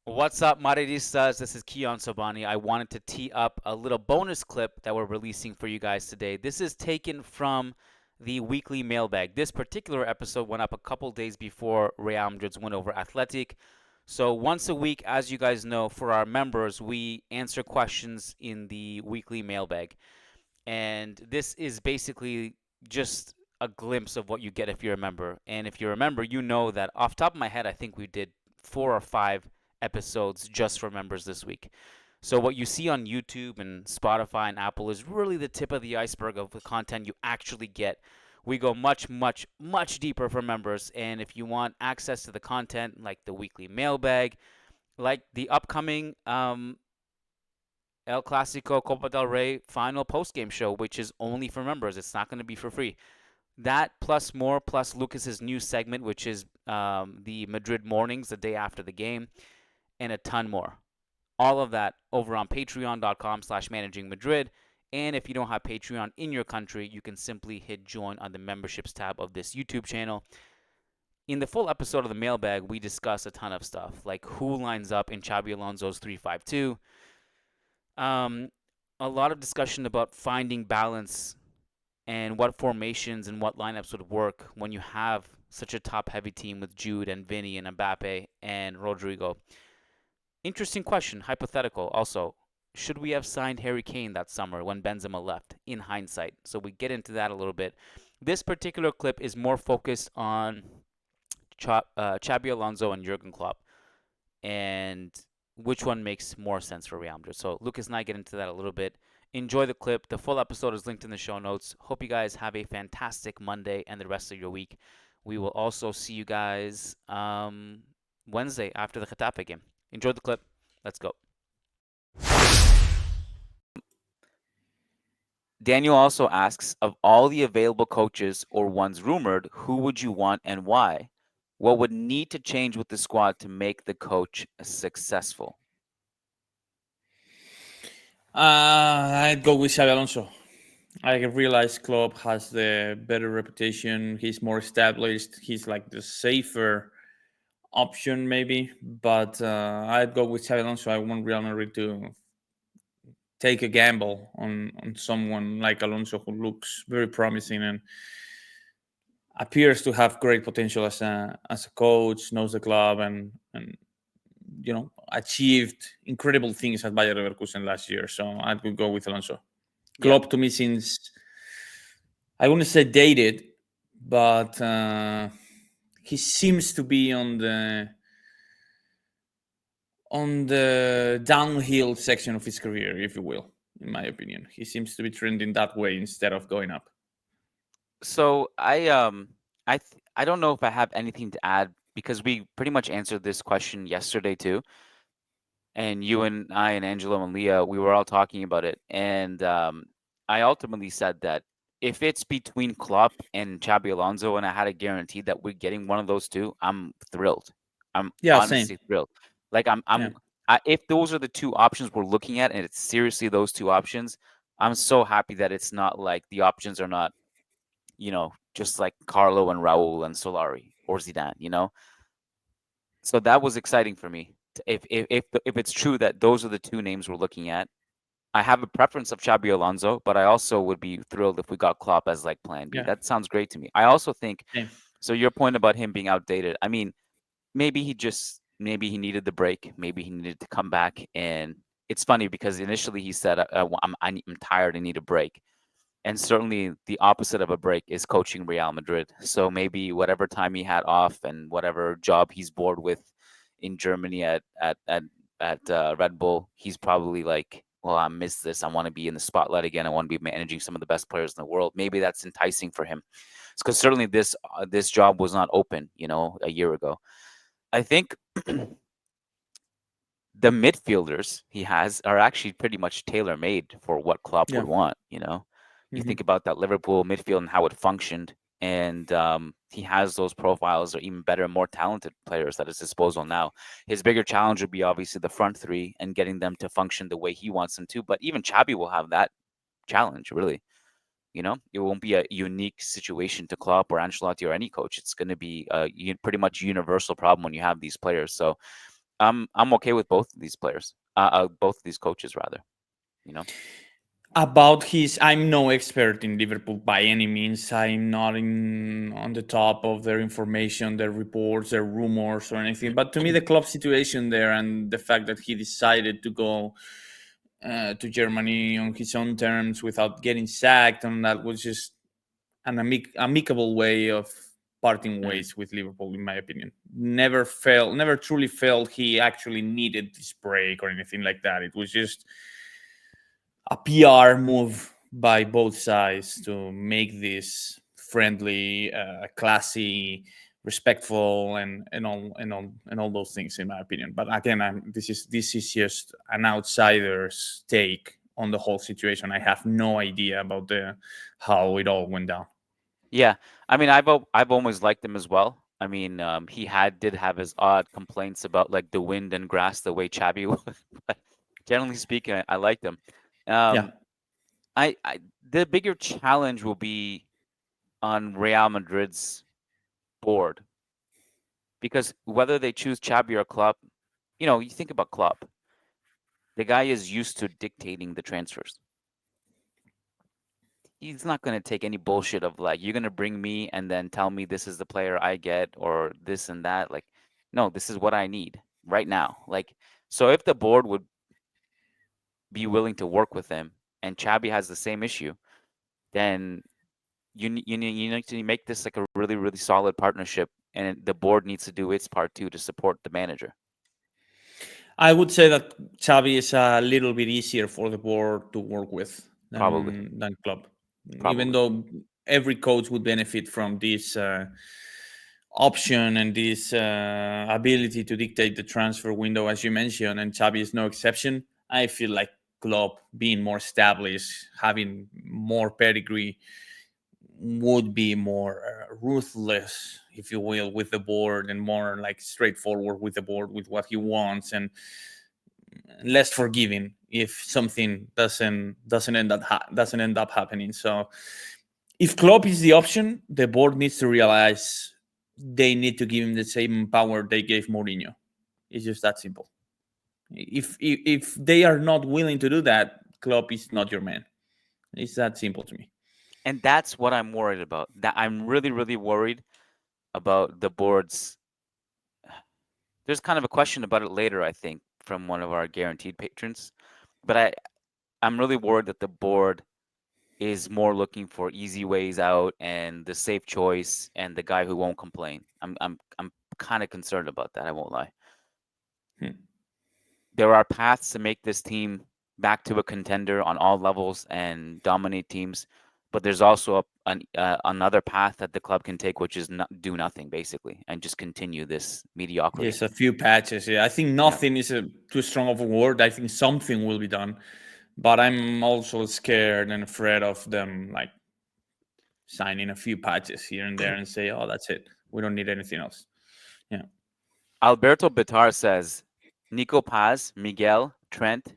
What's up, Madridistas? This is Kian Sobani. I wanted to tee up a little bonus clip that we're releasing for you guys today. This is taken from the weekly mailbag. This particular episode went up a couple days before Real Madrid's win over Athletic. So once a week, as you guys know, for our members, we answer questions in the weekly mailbag. And this is basically just a glimpse of what you get if you're a member. And if you're a member, you know that off the top of my head, I think we did 4 or 5 episodes just for members this week. So what you see on YouTube and Spotify and Apple is really the tip of the iceberg of the content you actually get. We go much, much, much deeper for members. And if you want access to the content like the weekly mailbag, like the upcoming El Clasico Copa del Rey final post-game show, which is only for members. It's not going to be for free. That plus more, plus Lucas's new segment, which is the Madrid mornings, the day after the game, and a ton more. All of that over on patreon.com/managingmadrid. And if you don't have Patreon in your country, you can simply hit join on the memberships tab of this YouTube channel. In the full episode of the mailbag, we discuss a ton of stuff, like who lines up in Xabi Alonso's 3-5-2. Um, a lot of discussion about finding balance and what formations and what lineups would work when you have such a top-heavy team with Jude and Vinny and Mbappe and Rodrigo. Interesting question, hypothetical also. Should we have signed Harry Kane that summer when Benzema left, in hindsight? So we get into that a little bit. This particular clip is more focused on Xabi Alonso and Jurgen Klopp, and which one makes more sense for Real Madrid. So Lucas and I get into that a little bit. Enjoy the clip. The full episode is linked in the show notes. Hope you guys have a fantastic Monday and the rest of your week. We will also see you guys Wednesday after the Getafe game. Enjoy the clip. Let's go. Daniel also asks, of all the available coaches or ones rumored, who would you want and why? What would need to change with the squad to make the coach successful? I'd go with Xabi Alonso. I realize Klopp has the better reputation. He's more established. He's like the safer option, maybe. But I'd go with Xabi Alonso. I want Real Madrid to take a gamble on someone like Alonso who looks very promising and appears to have great potential as a coach, knows the club, and achieved incredible things at Bayer Leverkusen last year. So I would go with Alonso. Yeah. Klopp to me seems, I wouldn't say dated, but he seems to be on the downhill section of his career, if you will. In my opinion, he seems to be trending that way instead of going up. So I don't know if I have anything to add because we pretty much answered this question yesterday too. And you and I and Angelo and Leah, we were all talking about it. And I ultimately said that if it's between Klopp and Xabi Alonso and I had a guarantee that we're getting one of those two, I'm thrilled. I'm Yeah, same. honestly thrilled. Like Yeah, if those are the two options we're looking at and it's seriously those two options, I'm so happy that it's not like the options are not, just like Carlo and Raul and Solari or Zidane. So that was exciting for me. If it's true that those are the two names we're looking at, I have a preference of Xabi Alonso, but I also would be thrilled if we got Klopp as like Plan B. yeah, That sounds great to me. I also think same. so. Your point about him being outdated. I mean, maybe he needed the break. Maybe he needed to come back. And it's funny because initially he said, I'm tired. I need a break." And certainly the opposite of a break is coaching Real Madrid. So maybe whatever time he had off and whatever job he's bored with in Germany at Red Bull, he's probably like, well, I miss this. I want to be in the spotlight again. I want to be managing some of the best players in the world. Maybe that's enticing for him, because certainly this job was not open, a year ago. I think the midfielders he has are actually pretty much tailor made for what Klopp would Yeah. want. You Hmm. think about that Liverpool midfield and how it functioned, and he has those profiles or even better, more talented players at his disposal now. His bigger challenge would be obviously the front three and getting them to function the way he wants them to. But even Xabi will have that challenge, really. It won't be a unique situation to Klopp or Ancelotti or any coach. It's going to be a pretty much universal problem when you have these players. So I'm okay with both of these players. Both of these coaches rather. You know. About his, I'm no expert in Liverpool by any means. I'm not in on the top of their information, their reports, their rumors, or anything. But to me, the club situation there and the fact that he decided to go to Germany on his own terms without getting sacked, and that was just an amicable way of parting Mhm. ways with Liverpool, in my opinion. Never truly felt he actually needed this break or anything like that. It was just a PR move by both sides to make this friendly, classy, respectful, and all those things, in my opinion. But again, this is just an outsider's take on the whole situation. I have no idea about the how it all went down. Yeah, I mean, I've always liked him as well. I mean, he did have his odd complaints about like the wind and grass the way Xabi would, but generally speaking, I liked him. Yeah, Um, I the bigger challenge will be on Real Madrid's board because whether they choose Xabi or Klopp, you think about Klopp, the guy is used to dictating the transfers. He's not going to take any bullshit of like you're going to bring me and then tell me this is the player I get or this and that. Like, no, this is what I need right now. Like, so if the board would be willing to work with him and Chabi has the same issue, then you need to make this like a really really solid partnership, and the board needs to do its part too to support the manager. I would say that Xavi is a little bit easier for the board to work with Probably, than Klopp, even probably. though every coach would benefit from this option and this ability to dictate the transfer window, as you mentioned, and Xavi is no exception. I feel like Klopp, being more established, having more pedigree, would be more ruthless, if you will, with the board, and more like straightforward with the board with what he wants, and less forgiving if something doesn't end up happening. So if Klopp is the option, the board needs to realize they need to give him the same power they gave Mourinho. It's just that simple. If they are not willing to do that, Klopp is not your man. It's that simple to me. And that's what I'm worried about. That I'm really really worried about the board's. There's kind of a question about it later, I think, from one of our guaranteed patrons. But I'm really worried that the board is more looking for easy ways out and the safe choice and the guy who won't complain. I'm kind of concerned about that, I won't lie. Hmm. There are paths to make this team back to a contender on all levels and dominate teams, but there's also another path that the club can take, which is not, do nothing basically and just continue this mediocrity. Yes, a few patches. Yeah, I think Yeah. nothing is too strong of a word. I think something will be done, but I'm also scared and afraid of them like signing a few patches here and there and say, "Oh, that's it. We don't need anything else." Yeah, Alberto Bitar says Nico Paz, Miguel, Trent,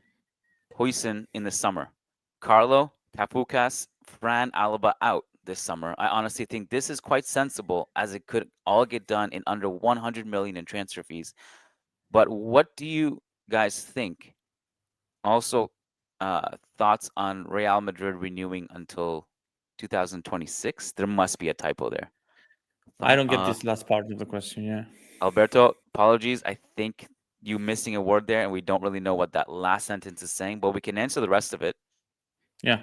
Huijsen in the summer. Carlo, Tapukas, Fran Alaba out this summer. I honestly think this is quite sensible as it could all get done in under 100 million in transfer fees. But what do you guys think? Also, thoughts on Real Madrid renewing until 2026? There must be a typo there. I Thought, don't get this last part of the question. Yeah, Alberto, apologies. I think you missing a word there, and we don't really know what that last sentence is saying, but we can answer the rest of it. yeah.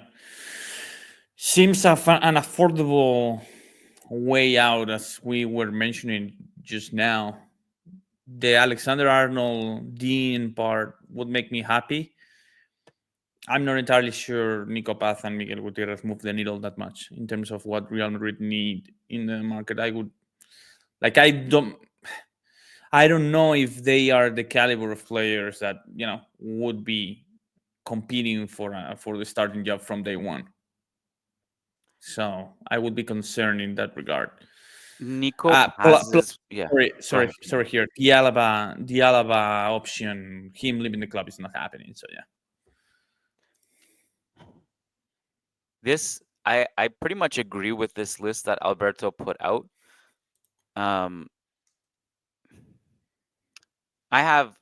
Seems an affordable way out, as we were mentioning just now. The Alexander Arnold Dean part would make me happy. I'm not entirely sure Nico Paz and Miguel Gutierrez move the needle that much in terms of what Real Madrid need in the market. I would like I don't know if they are the caliber of players that would be competing for the starting job from day one. So I would be concerned in that regard. Nico Plus, Paz's, yeah. sorry, Go sorry, ahead. sorry. Here, the Alaba option, him leaving the club is not happening. So yeah, I pretty much agree with this list that Alberto put out. Um, I have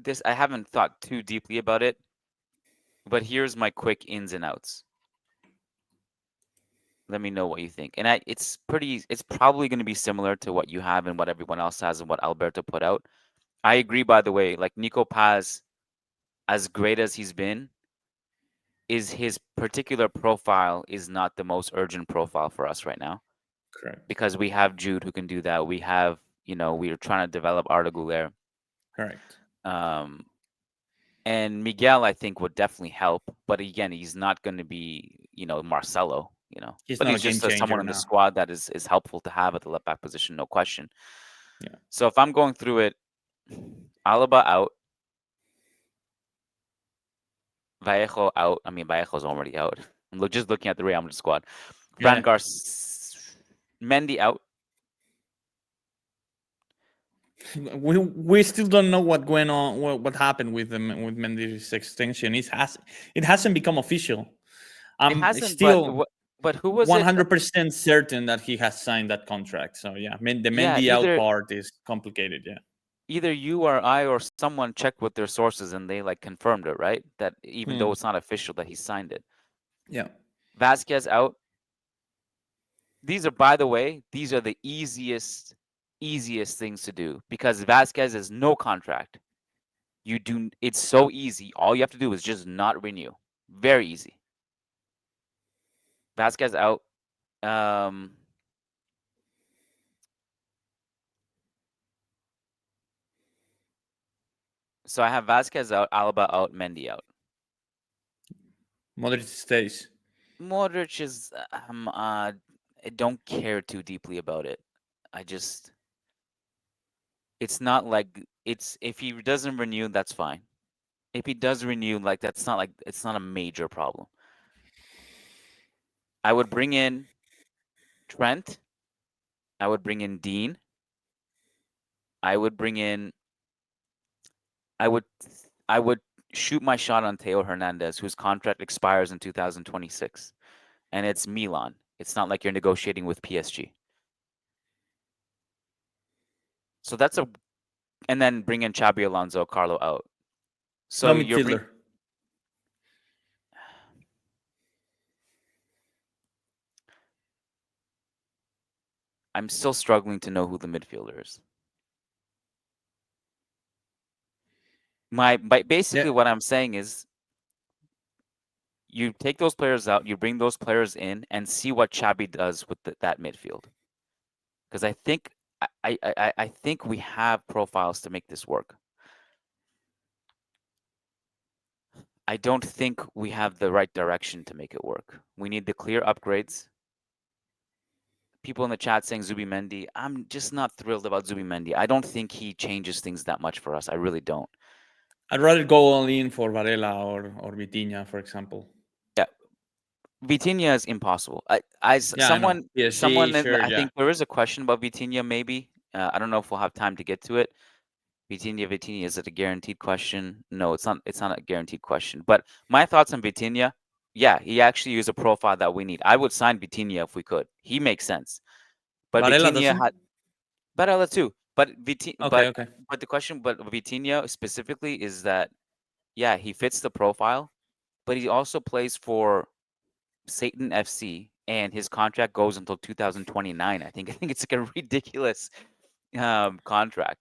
this I haven't thought too deeply about it, but here's my quick ins and outs. Let me know what you think. And it's probably going to be similar to what you have and what everyone else has and what Alberto put out. I agree, by the way, like Nico Paz, as great as he's been, is his particular profile is not the most urgent profile for us right now Correct. because we have Jude who can do that. We have, we're trying to develop Arda Güler. Correct. Um, and Miguel, I think, would definitely help. But again, he's not going to be, Marcelo, He's but not a he's game just someone changer in the now. squad that is helpful to have at the left back position, no question. Yeah. So if I'm going through it, Alaba out, Vallejo out. I mean, Vallejo's already out. Just looking at the Real Madrid squad. Yeah. Fran Yeah. Mendy out. We still don't know what going on. What happened with them with Mendy's extension? It hasn't become official. It I'm hasn't, still but who was it? 100% certain that he has signed that contract. So yeah, the Yeah, Mendy out either part is complicated. Yeah. either you or I or someone checked with their sources and they like confirmed it, right? That even though Hmm. it's not official that he signed it. Yeah. Vasquez out. These are, by the way, these are the easiest things to do because Vasquez has no contract. It's so easy. All you have to do is just not renew. Very easy. Vasquez out. Um, so I have Vasquez out, Alaba out, Mendy out. Modric stays. Modric is I don't care too deeply about it. I just it's not like it's if he doesn't renew, that's fine. If he does renew, that's not like it's not a major problem. I would bring in Trent. I would bring in Dean. I would bring in I would I would shoot my shot on Teo Hernandez, whose contract expires in 2026. And it's Milan. It's not like you're negotiating with PSG. So that's a and then bring in Xabi Alonso, Carlo out. No So you're bring midfielder. I'm still struggling to know who the midfielder is. Yeah. Basically what I'm saying is you take those players out, you bring those players in, and see what Xabi does with that midfield. Because I think we have profiles to make this work. I don't think we have the right direction to make it work. We need the clear upgrades. People in the chat saying Zubimendi. I'm just not thrilled about Zubimendi. I don't think he changes things that much for us. I really don't. I'd rather go all in for Varela or Vitinha, for example. Yeah, Vitinha is impossible. Yeah, I know. PSG, sure, I yeah. think there is a question about Vitinha. Maybe I don't know if we'll have time to get to it. Vitinha, is it a guaranteed question? No, it's not. It's not a guaranteed question. But my thoughts on Vitinha, yeah, he actually is a profile that we need. I would sign Vitinha if we could. He makes sense. But Varela Vitinha doesn't? had Barella too. Okay, okay. But the question, but Vitinha specifically is that yeah, he fits the profile, but he also plays for Satan FC, and his contract goes until 2029. I think. I think it's like a ridiculous contract.